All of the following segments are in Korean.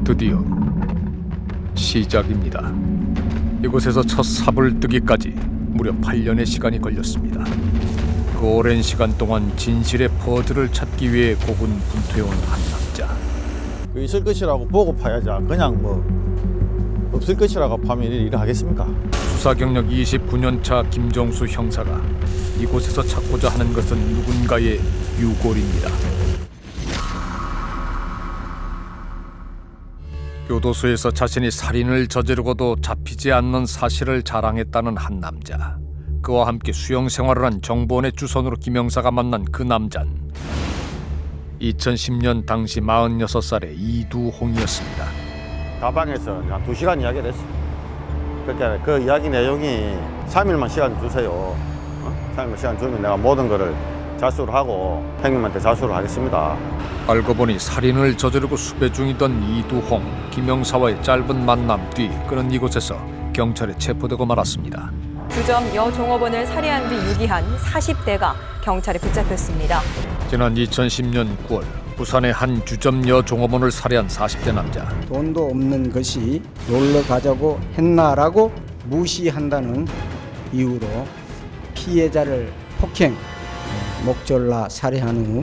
드디어 시작입니다. 이곳에서 첫 삽을 뜨기까지 무려 8년의 시간이 걸렸습니다. 그 오랜 시간 동안 진실의 퍼즐을 찾기 위해 고군분투해온 한 남자. 있을 것이라고 보고 파야지. 그냥 뭐 없을 것이라고 파면 일을 하겠습니까? 수사 경력 29년 차 김정수 형사가 이곳에서 찾고자 하는 것은 누군가의 유골입니다. 교도소에서 자신이 살인을 저지르고도 잡히지 않는 사실을 자랑했다는 한 남자. 그와 함께 수영 생활을 한 정보원의 주선으로 김 형사가 만난 그 남자는 2010년 당시 46살의 이두홍이었습니다. 가방에서 한 2시간 이야기를 했어. 그러니까 그 이야기 내용이 3일만 시간 주세요. 3일만 시간 주면 내가 모든 거를 자수를 하고 형님한테 자수를 하겠습니다. 알고 보니 살인을 저지르고 수배 중이던 이두홍, 김 형사와의 짧은 만남 뒤 그는 이곳에서 경찰에 체포되고 말았습니다. 주점 여 종업원을 살해한 뒤 유기한 40대가 경찰에 붙잡혔습니다. 지난 2010년 9월 부산의 한 주점 여 종업원을 살해한 40대 남자. 돈도 없는 것이 놀러 가자고 했나라고 무시한다는 이유로 피해자를 폭행, 목졸라 살해한 후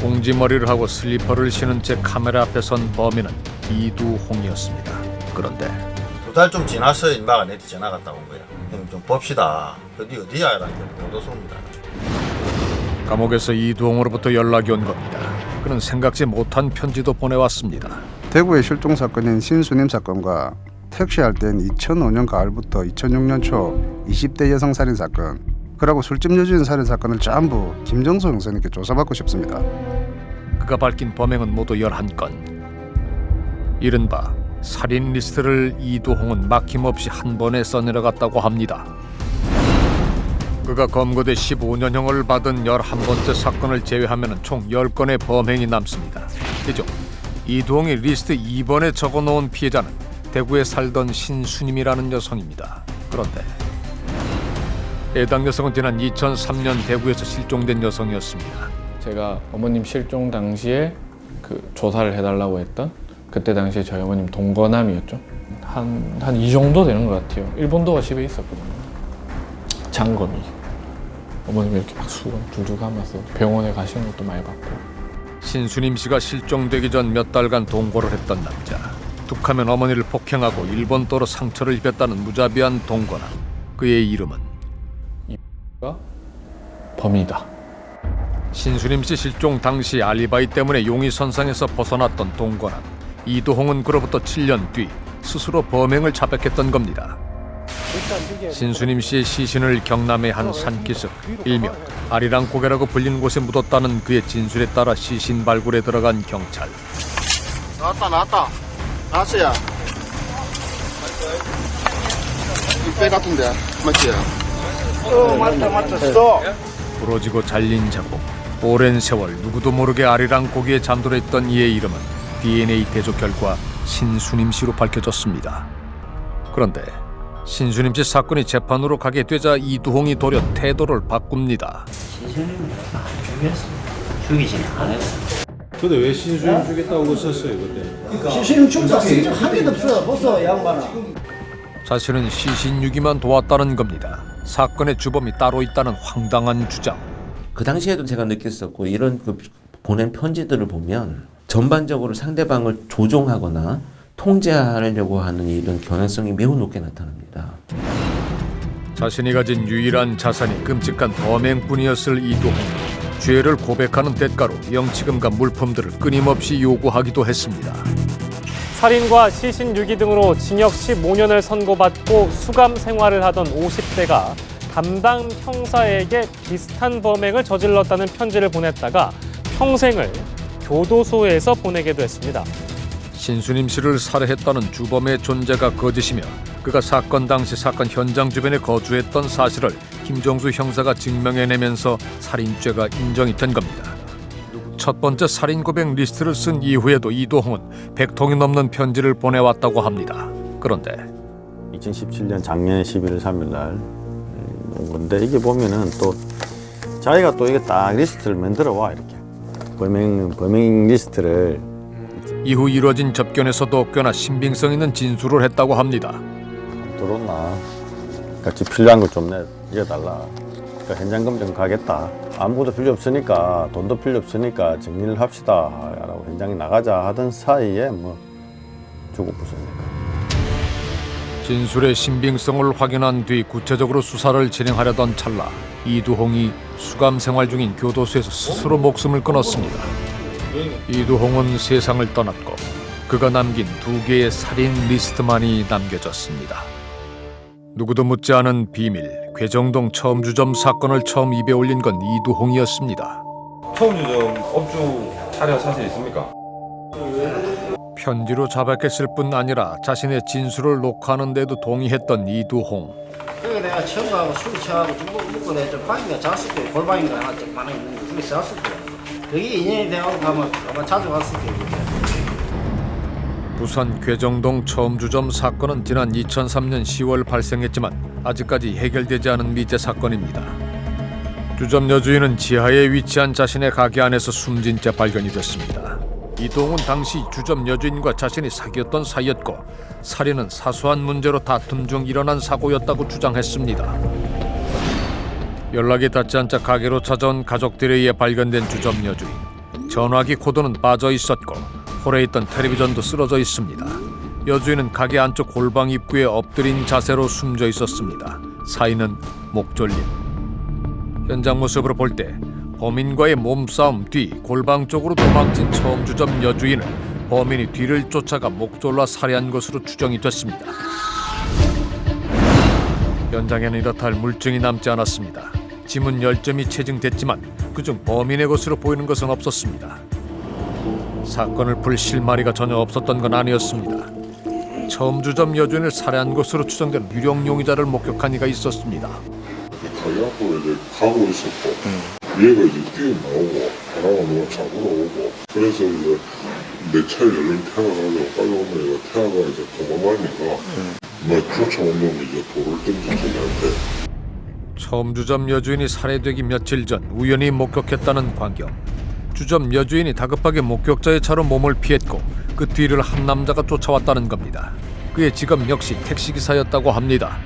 공지머리를 하고 슬리퍼를 신은 채 카메라 앞에 선 범인은 이두홍이었습니다. 그런데 2달 좀 지나서 인마가 내한테 전화가 왔다 온 거야. 형님 좀 봅시다. 어디야? 라는 게 교도소입니다. 감옥에서 이두홍으로부터 연락이 온 겁니다. 그는 생각지 못한 편지도 보내왔습니다. 대구의 실종 사건인 신수님 사건과 택시할 땐 2005년 가을부터 2006년 초 20대 여성 살인 사건, 그리고 술집 여주인 살인 사건을 전부 김정수 형사님께 조사받고 싶습니다. 그가 밝힌 범행은 모두 11건. 이른바 살인 리스트를 이두홍은 막힘없이 한 번에 써내려갔다고 합니다. 그가 검거돼 15년형을 받은 11번째 사건을 제외하면 총 10건의 범행이 남습니다. 이중 이두홍이 리스트 2번에 적어놓은 피해자는 대구에 살던 신수님이라는 여성입니다. 그런데 해당 여성은 지난 2003년 대구에서 실종된 여성이었습니다. 제가 어머님 실종 당시에 그 조사를 해달라고 했던 그때 당시에 저희 어머님 동거남이었죠. 한 이 정도 되는 것 같아요. 일본도가 집에 있었거든요. 장검이. 어머님이 이렇게 막 수건 줄줄 감아서 병원에 가시는 것도 많이 봤고. 신수님 씨가 실종되기 전 몇 달간 동거를 했던 남자. 툭하면 어머니를 폭행하고 일본도로 상처를 입혔다는 무자비한 동거남. 그의 이름은 가 범이다. 신수님 씨 실종 당시 알리바이 때문에 용의선상에서 벗어났던 동거남. 이두홍은 그로부터 7년 뒤 스스로 범행을 자백했던 겁니다. 신수님 씨의 시신을 경남의 한 산기슭, 일명 아리랑 고개라고 불리는 곳에 묻었다는 그의 진술에 따라 시신 발굴에 들어간 경찰. 나왔어요. 배 같은데 맞지? 맞다. 부러지고 잘린 자국. 오랜 세월 누구도 모르게 아리랑 고기에 잠들어 있던 이의 이름은 DNA 대조 결과 신수님 씨로 밝혀졌습니다. 그런데 신수님 씨 사건이 재판으로 가게 되자 이두홍이 도려 태도를 바꿉니다. 신수님은 안 죽였어. 죽이지는 않았어. 근데 왜 신수님 주겠다고 썼어요 그때? 시신 충사 한 개도 없어. 벌써 양반아. 사실은 시신 유기만 도왔다는 겁니다. 사건의 주범이 따로 있다는 황당한 주장. 그 당시에도 제가 느꼈었고 이런 그 보낸 편지들을 보면 전반적으로 상대방을 조종하거나 통제하려고 하는 이런 경향성이 매우 높게 나타납니다. 자신이 가진 유일한 자산이 끔찍한 범행뿐이었을 이두홍. 죄를 고백하는 대가로 영치금과 물품들을 끊임없이 요구하기도 했습니다. 살인과 시신 유기 등으로 징역 15년을 선고받고 수감 생활을 하던 50대가 담당 형사에게 비슷한 범행을 저질렀다는 편지를 보냈다가 평생을 교도소에서 보내기도 했습니다. 신수님 씨를 살해했다는 주범의 존재가 거짓이며 그가 사건 당시 사건 현장 주변에 거주했던 사실을 김정수 형사가 증명해내면서 살인죄가 인정이 된 겁니다. 첫 번째 살인 고백 리스트를 쓴 이후에도 이두홍은 100통이 넘는 편지를 보내왔다고 합니다. 그런데 2017년 작년 11월 3일 날 건데 이게 보면은 또 자기가 또 이게 딱 리스트를 만들어 와 이렇게 범행 리스트를 이후 이뤄진 접견에서도 꽤나 신빙성 있는 진술을 했다고 합니다. 들었나? 같이 필요한 거 좀 내달라. 그러니까 현장 검증 가겠다. 아무것도 필요 없으니까 돈도 필요 없으니까 정리를 합시다. 라고 현장에 나가자 하던 사이에 뭐 죽어 부수니까. 진술의 신빙성을 확인한 뒤 구체적으로 수사를 진행하려던 찰나 이두홍이 수감 생활 중인 교도소에서 스스로 목숨을 끊었습니다. 이두홍은 세상을 떠났고 그가 남긴 2개의 살인 리스트만이 남겨졌습니다. 누구도 묻지 않은 비밀, 괴정동 처음주점 사건을 처음 입에 올린 건 이두홍이었습니다. 처음주점 업주 차량 사실 있습니까? 편지로 자백했을 뿐 아니라 자신의 진술을 녹화하는 데도 동의했던 이두홍. 그게 내가 처음 가고 술 취하고 좀 먹고 내가 좀 방인가 잤을 거예요. 골방인가 하나 좀 많이 있는 거 중에 잤을 거예요. 그게 인연이 돼가고 가면 아마 자주 갔을 거예요. 부산 괴정동 처음주점 사건은 지난 2003년 10월 발생했지만 아직까지 해결되지 않은 미제 사건입니다. 주점 여주인은 지하에 위치한 자신의 가게 안에서 숨진 채 발견이 됐습니다. 이동훈은 당시 주점 여주인과 자신이 사귀었던 사이였고 살인은 사소한 문제로 다툼 중 일어난 사고였다고 주장했습니다. 연락이 닿지 않자 가게로 찾아온 가족들에 의해 발견된 주점 여주인. 전화기 코드는 빠져 있었고 홀에 있던 텔레비전도 쓰러져 있습니다. 여주인은 가게 안쪽 골방 입구에 엎드린 자세로 숨져 있었습니다. 사인은 목졸림. 현장 모습으로 볼 때 범인과의 몸싸움 뒤 골방 쪽으로 도망친 처음주점 여주인을 범인이 뒤를 쫓아가 목졸라 살해한 것으로 추정이 됐습니다. 현장에는 이렇다 할 물증이 남지 않았습니다. 지문 10점이 채증됐지만 그중 범인의 것으로 보이는 것은 없었습니다. 사건을 풀 실마리가 전혀 없었던 건 아니었습니다. 처음주점 여주인을 살해한 것으로 추정되는 유령 용의자를 목격한 이가 있었습니다. 가게 앞으로 이제 가고 있었고 얘가 이제 뛰어나오고 바람을 너무 잡으러 오고 그래서 이제 내 차에 열린 태워가지고 빨리 오면 얘가 태워가 이제 도망가니까 나 쫓아오면 이제 돌을 던지지 나한테. 처음주점 여주인이 살해되기 며칠 전 우연히 목격했다는 광경. 주점 여주인이 다급하게 목격자의 차로 몸을 피했고 그 뒤를 한 남자가 쫓아왔다는 겁니다. 그의 직업 역시 택시기사였다고 합니다.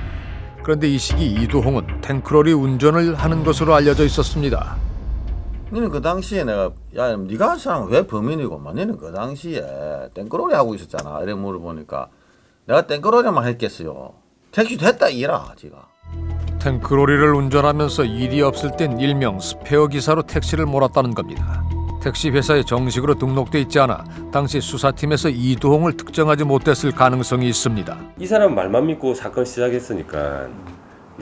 그런데 이 시기 이두홍은 탱크로리 운전을 하는 것으로 알려져 있었습니다. 너는 그 당시에 내가 야 네가 한 사람은 왜 범인이고 너는 그 당시에 땡크로리 하고 있었잖아. 이래 물어보니까 내가 땡크로리만 했겠어요. 택시도 했다 이라 지가. 탱크로리를 운전하면서 일이 없을 땐 일명 스페어 기사로 택시를 몰았다는 겁니다. 택시 회사에 정식으로 등록돼 있지 않아 당시 수사팀에서 이두홍을 특정하지 못했을 가능성이 있습니다. 이 사람 말만 믿고 사건 시작했으니까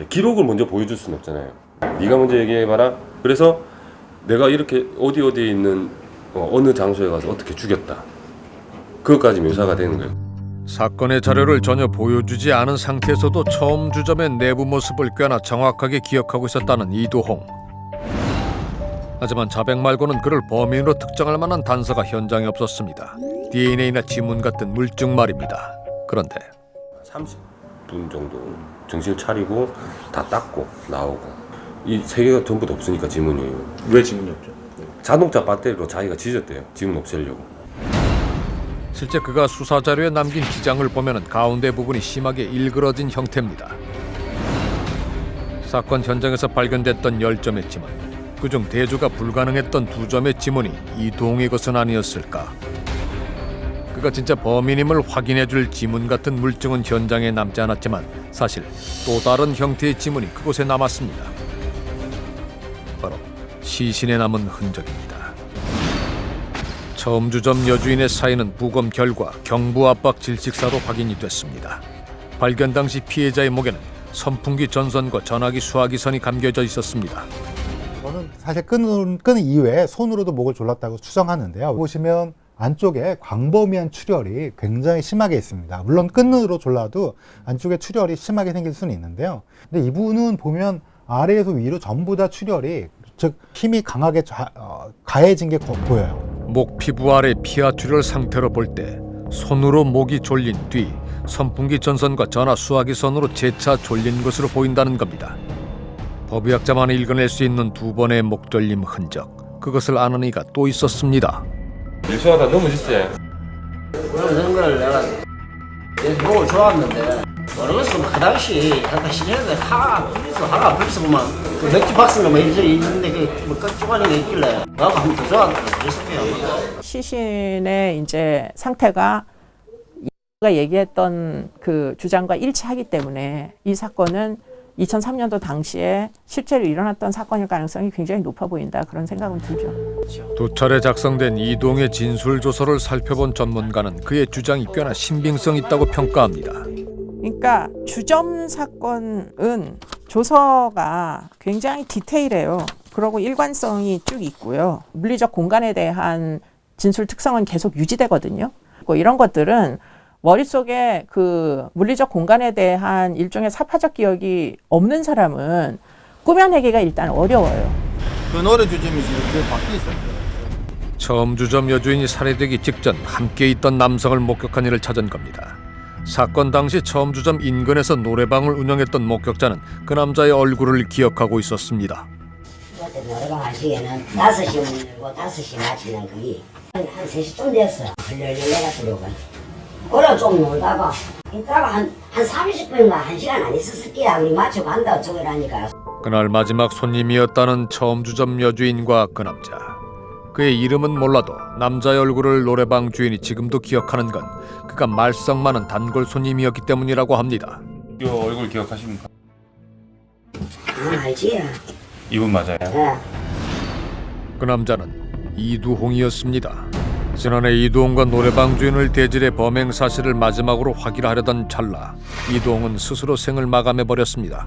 기록을 먼저 보여줄 수는 없잖아요. 네가 먼저 얘기해봐라. 그래서 내가 이렇게 어디에 있는 어느 장소에 가서 어떻게 죽였다. 그것까지 묘사가 되는 거예요. 사건의 자료를 전혀 보여주지 않은 상태에서도 처음 주점의 내부 모습을 꽤나 정확하게 기억하고 있었다는 이두홍. 하지만 자백 말고는 그를 범인으로 특정할 만한 단서가 현장에 없었습니다. DNA나 지문 같은 물증 말입니다. 그런데 30분 정도 정신 차리고 다 닦고 나오고 이 세 개가 전부 다 없으니까 지문이. 왜 지문이 없죠? 자동차 배터리로 자기가 지졌대요. 지문 없애려고. 실제 그가 수사 자료에 남긴 기장을 보면 가운데 부분이 심하게 일그러진 형태입니다. 사건 현장에서 발견됐던 10점의 지문, 그중 대조가 불가능했던 2점의 지문이 이두홍의 것은 아니었을까? 그가 진짜 범인임을 확인해줄 지문 같은 물증은 현장에 남지 않았지만 사실 또 다른 형태의 지문이 그곳에 남았습니다. 바로 시신에 남은 흔적입니다. 처음주점 여주인의 사인은 부검 결과 경부압박 질식사로 확인이 됐습니다. 발견 당시 피해자의 목에는 선풍기 전선과 전화기 수화기 선이 감겨져 있었습니다. 저는 사실 끈 이후에 손으로도 목을 졸랐다고 추정하는데요. 보시면 안쪽에 광범위한 출혈이 굉장히 심하게 있습니다. 물론 끈으로 졸라도 안쪽에 출혈이 심하게 생길 수는 있는데요. 근데 이분은 보면 아래에서 위로 전부 다 출혈이, 즉 힘이 강하게 가해진 게 보여요. 목 피부 아래 피하 출혈 상태로 볼 때 손으로 목이 졸린 뒤 선풍기 전선과 전화 수화기 선으로 재차 졸린 것으로 보인다는 겁니다. 법의학자만이 읽어낼 수 있는 2번의 목졸림 흔적, 그것을 아는 이가 또 있었습니다. 일수하다 넘어졌지? 그런 걸 내가 보고 좋았는데 모르겠어. 그 당시 약간 시절에 하나 벌써 보면 그 맥주 박스가 뭐 있는데 그뭐 깍두가리가 있길래 나하고 한번 더 좋아한다고 그랬었대요. 시신의 이제 상태가 가 얘기했던 그 주장과 일치하기 때문에 이 사건은 2003년도 당시에 실제로 일어났던 사건일 가능성이 굉장히 높아 보인다, 그런 생각은 들죠. 두 차례 작성된 이동의 진술 조서를 살펴본 전문가는 그의 주장이 꽤나 신빙성 있다고 평가합니다. 그러니까 주점 사건은 조서가 굉장히 디테일해요. 그리고 일관성이 쭉 있고요. 물리적 공간에 대한 진술 특성은 계속 유지되거든요. 이런 것들은 머릿속에 그 물리적 공간에 대한 일종의 사파적 기억이 없는 사람은 꾸며내기가 일단 어려워요. 그 노래 주점이 지금 밖에 있어요. 처음 주점 여주인이 살해되기 직전 함께 있던 남성을 목격한 이를 찾은 겁니다. 사건 당시 처음 주점 인근에서 노래방을 운영했던 목격자는 그 남자의 얼굴을 기억하고 있었습니다. 그때 노래방 할 시에는 5시 오고 5시 마치는 그게 한 3시쯤 됐어. 흘려흘려 내가 들어오고. 그래 좀 놀다가 이따가 한 30분인가 1시간 안 있었을게야. 우리 마치 간다 어쩌고라니까. 그날 마지막 손님이었다는 처음 주점 여주인과 그 남자. 그의 이름은 몰라도 남자의 얼굴을 노래방 주인이 지금도 기억하는 건 그가 말썽 많은 단골 손님이었기 때문이라고 합니다. 이 얼굴 기억하십니까? 알지. 이분 맞아요? 네. 그 남자는 이두홍이었습니다. 지난해 이두홍과 노래방 주인을 대질해 범행 사실을 마지막으로 확인하려던 찰나 이두홍은 스스로 생을 마감해버렸습니다.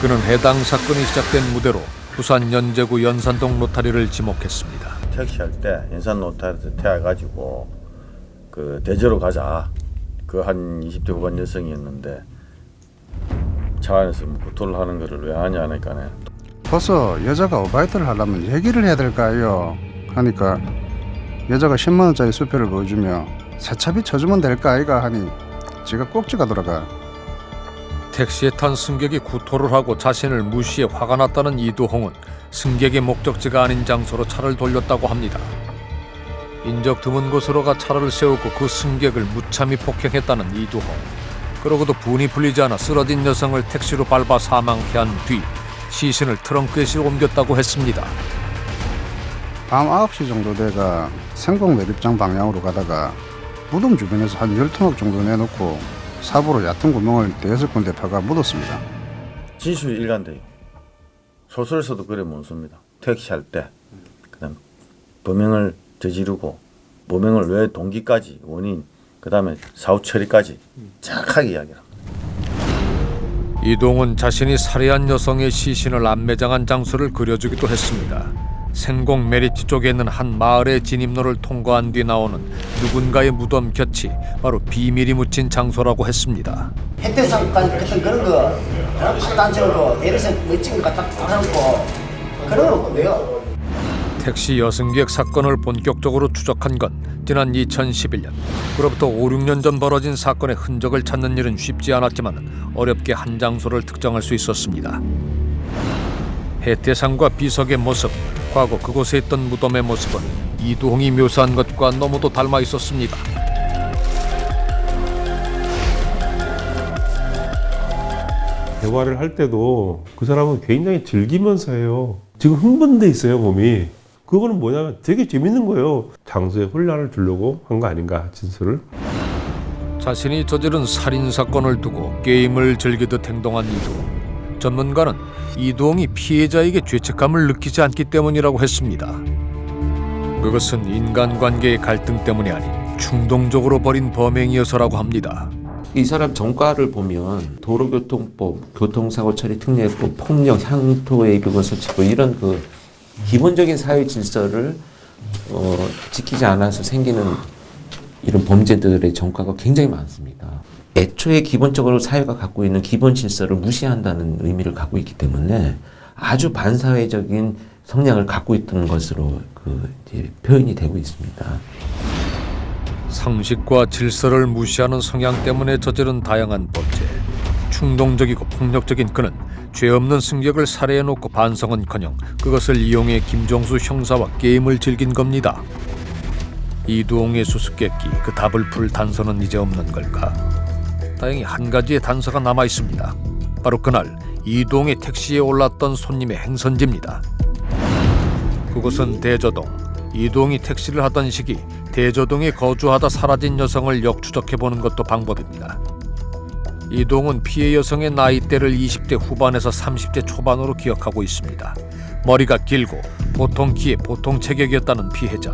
그는 해당 사건이 시작된 무대로 부산 연제구 연산동 노타리를 지목했습니다. 택시할 때 연산 노타리에서 태워가지고 그 대저로 가자. 그 한 20대 후반 여성이었는데 차 안에서 구토를 하는 거를 왜 하냐 하니까네. 벌써 여자가 어바이트를 하려면 얘기를 해야 될까요? 하니까 여자가 10만 원짜리 수표를 보여주며 세차비 쳐주면 될까 아이가 하니 지가 꼭지가 돌아가. 택시에 탄 승객이 구토를 하고 자신을 무시해 화가 났다는 이두홍은 승객의 목적지가 아닌 장소로 차를 돌렸다고 합니다. 인적 드문 곳으로 가 차를 세우고 그 승객을 무참히 폭행했다는 이두홍. 그러고도 분이 풀리지 않아 쓰러진 여성을 택시로 밟아 사망케 한 뒤 시신을 트렁크에 실어 옮겼다고 했습니다. 밤 9시 정도 돼가 생곡 매립장 방향으로 가다가 무덤 주변에서 한 10토막 정도 내놓고 삽으로 얕은 구멍을 5군데 파가 묻었습니다. 진술이 일관돼요. 소설에서도 그래 못 씁니다. 택시할 때 그다음 범행을 저지르고 범행을 왜 동기까지 원인 그다음에 사후 처리까지 정확하게 이야기합니다. 이동은 자신이 살해한 여성의 시신을 안매장한 장소를 그려주기도 했습니다. 생곡 메리트 쪽에 있는 한 마을의 진입로를 통과한 뒤 나오는 누군가의 무덤 곁이 바로 비밀이 묻힌 장소라고 했습니다. 혜택상 같은 그런 거 단체로 예를 들어서 멋진 거 갖다 놓고 그런 거 왜요? 택시 여승객 사건을 본격적으로 추적한 건 지난 2011년. 그로부터 5, 6년 전 벌어진 사건의 흔적을 찾는 일은 쉽지 않았지만 어렵게 한 장소를 특정할 수 있었습니다. 해태상과 비석의 모습, 과거 그곳에 있던 무덤의 모습은 이두홍이 묘사한 것과 너무도 닮아 있었습니다. 대화를 할 때도 그 사람은 굉장히 즐기면서 해요. 지금 흥분돼 있어요, 몸이. 그거는 뭐냐면 되게 재밌는 거예요. 장소에 혼란을 주려고 한 거 아닌가, 진술을. 자신이 저지른 살인사건을 두고 게임을 즐기듯 행동한 이두홍. 전문가는 이두홍이 피해자에게 죄책감을 느끼지 않기 때문이라고 했습니다. 그것은 인간관계의 갈등 때문이 아닌 충동적으로 벌인 범행이어서라고 합니다. 이 사람 전과를 보면 도로교통법, 교통사고 처리 특례법, 폭력, 향토의 비거소치법 이런 그 기본적인 사회 질서를 지키지 않아서 생기는 이런 범죄들의 전과가 굉장히 많습니다. 애초에 기본적으로 사회가 갖고 있는 기본 질서를 무시한다는 의미를 갖고 있기 때문에 아주 반사회적인 성향을 갖고 있던 것으로 이제 표현이 되고 있습니다. 상식과 질서를 무시하는 성향 때문에 저지른 다양한 범죄. 충동적이고 폭력적인 그는 죄 없는 승객을 살해해놓고 반성은커녕 그것을 이용해 김정수 형사와 게임을 즐긴 겁니다. 이두홍의 수수께끼, 그 답을 풀 단서는 이제 없는 걸까? 다행히 한 가지의 단서가 남아 있습니다. 바로 그날 이두홍의 택시에 올랐던 손님의 행선지입니다. 그곳은 대저동. 이두홍이 택시를 하던 시기 대저동에 거주하다 사라진 여성을 역추적해보는 것도 방법입니다. 이두홍은 피해 여성의 나이대를 20대 후반에서 30대 초반으로 기억하고 있습니다. 머리가 길고 보통 키에 보통 체격이었다는 피해자.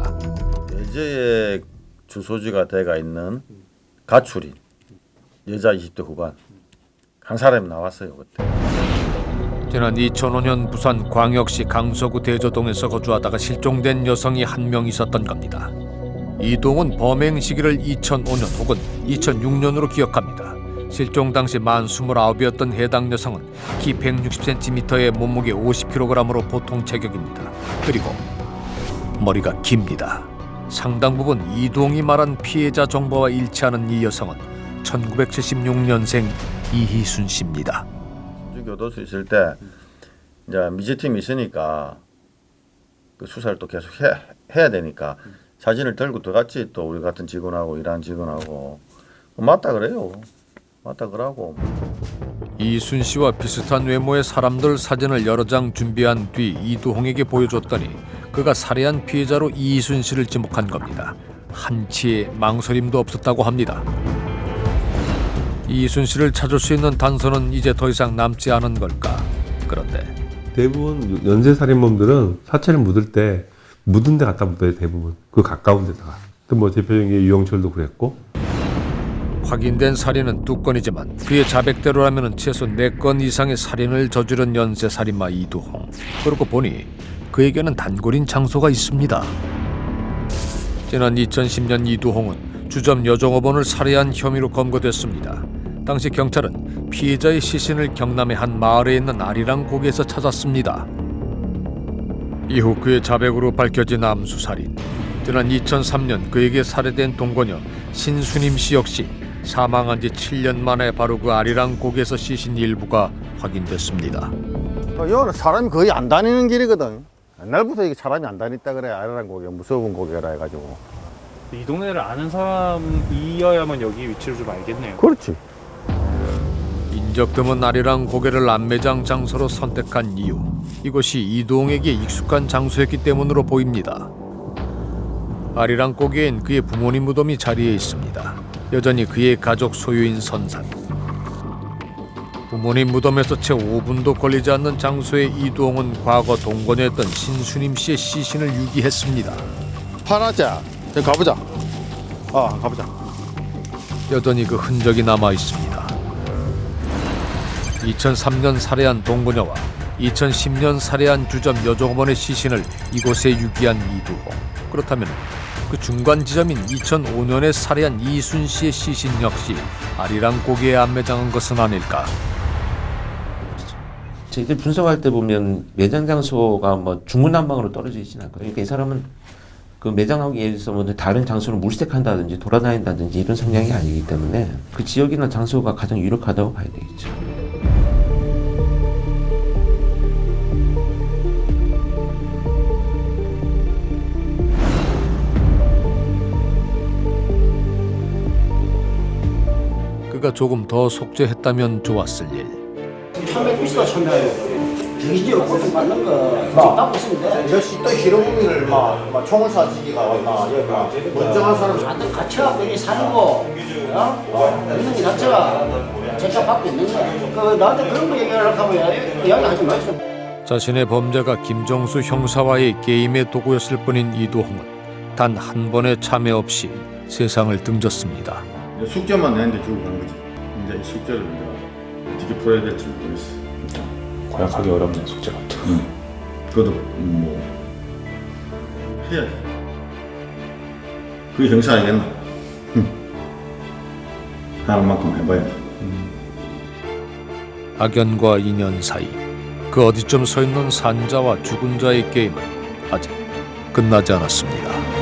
여자의 주소지가 돼가 있는 가출인 여자 20대 후반 한 사람이 나왔어요 그때. 지난 2005년 부산 광역시 강서구 대저동에서 거주하다가 실종된 여성이 한 명 있었던 겁니다. 이동은 범행 시기를 2005년 혹은 2006년으로 기억합니다. 실종 당시 만 29이었던 해당 여성은 키 160cm에 몸무게 50kg으로 보통 체격입니다. 그리고 머리가 깁니다. 상당 부분 이동이 말한 피해자 정보와 일치하는 이 여성은 1976년생 이희순 씨입니다. 교도소 있을 때 이제 미제팀이 있으니까 그 수사를 또 계속 해야 되니까 사진을 들고 들어갔지. 또 우리 같은 직원하고 일하는 직원하고 맞다 그래요. 맞다 그러고. 이순 씨와 비슷한 외모의 사람들 사진을 여러 장 준비한 뒤 이두홍에게 보여줬더니 그가 살해한 피해자로 이순 씨를 지목한 겁니다. 한치의 망설임도 없었다고 합니다. 이순 씨를 찾을 수 있는 단서는 이제 더 이상 남지 않은 걸까? 그런데 대부분 연쇄살인범들은 사체를 묻을 때 묻은 데 갖다 묻어요. 대부분 그 가까운 데다가. 또 뭐 대표적인 게 유영철도 그랬고. 확인된 살인은 2건이지만 그의 자백대로라면 최소 4건 이상의 살인을 저지른 연쇄살인마 이두홍. 그러고 보니 그에게는 단골인 장소가 있습니다. 지난 2010년 이두홍은 주점 여종업원을 살해한 혐의로 검거됐습니다. 당시 경찰은 피해자의 시신을 경남의 한 마을에 있는 아리랑 고개에서 찾았습니다. 이후 그의 자백으로 밝혀진 암수살인. 지난 2003년 그에게 살해된 동거녀 신수님 씨 역시 사망한 지 7년 만에 바로 그 아리랑 고개에서 시신 일부가 확인됐습니다. 여기는 사람이 거의 안 다니는 길이거든. 옛날부터 이게 사람이 안 다녔다 그래. 아리랑 고개, 무서운 고개라 해가지고. 이 동네를 아는 사람이어야만 여기 위치를 좀 알겠네요. 그렇지. 인적 드문 아리랑 고개를 안매장 장소로 선택한 이유, 이곳이 이두홍에게 익숙한 장소였기 때문으로 보입니다. 아리랑 고개엔 그의 부모님 무덤이 자리해 있습니다. 여전히 그의 가족 소유인 선산. 부모님 무덤에서 채 5분도 걸리지 않는 장소에 이두홍은 과거 동거녀였던 신수님 씨의 시신을 유기했습니다. 파나자, 가보자. 가보자. 여전히 그 흔적이 남아 있습니다. 2003년 살해한 동거녀와 2010년 살해한 주점 여종업원의 시신을 이곳에 유기한 이두홍. 그렇다면 그 중간 지점인 2005년에 살해한 이순 씨의 시신 역시 아리랑 고개에 안매장한 것은 아닐까? 저희들 분석할 때 보면 매장 장소가 뭐 중구난방으로 떨어져 있진 않거든요. 그러니까 이 사람은 그 매장하기 위해서 뭐 다른 장소를 물색한다든지 돌아다닌다든지 이런 성향이 아니기 때문에 그 지역이나 장소가 가장 유력하다고 봐야 되겠죠. 그가 조금 더 속죄했다면 좋았을 일. 처음에 비싸 처음에 대기지로 고통 받는 거 받고 있으면 돼. 역시 또 히로부미를 막 총을 쏴지기가 왔나 여기 막 멀쩡한 사람 다들 같이 하고 여기 살고 있는 게 자체가 제가 받고 있는 거야. 그 나한테 그런 거 얘기하려고 하면 이야기하지 마시오. 자신의 범죄가 김정수 형사와의 게임의 도구였을 뿐인 이두홍은 단 한 번의 참회 없이 세상을 등졌습니다. 숙제만 내는데 주고 간 거지. 이제 이 숙제를 내가 어떻게 풀어야 될지 모르겠어. 고약하기 어렵네 숙제 같은. 그것도 뭐 해야지. 그게 형사 아니겠나? 하는 만큼 해봐야지. 악연과 인연 사이 그 어디쯤 서 있는 산자와 죽은 자의 게임은 아직 끝나지 않았습니다.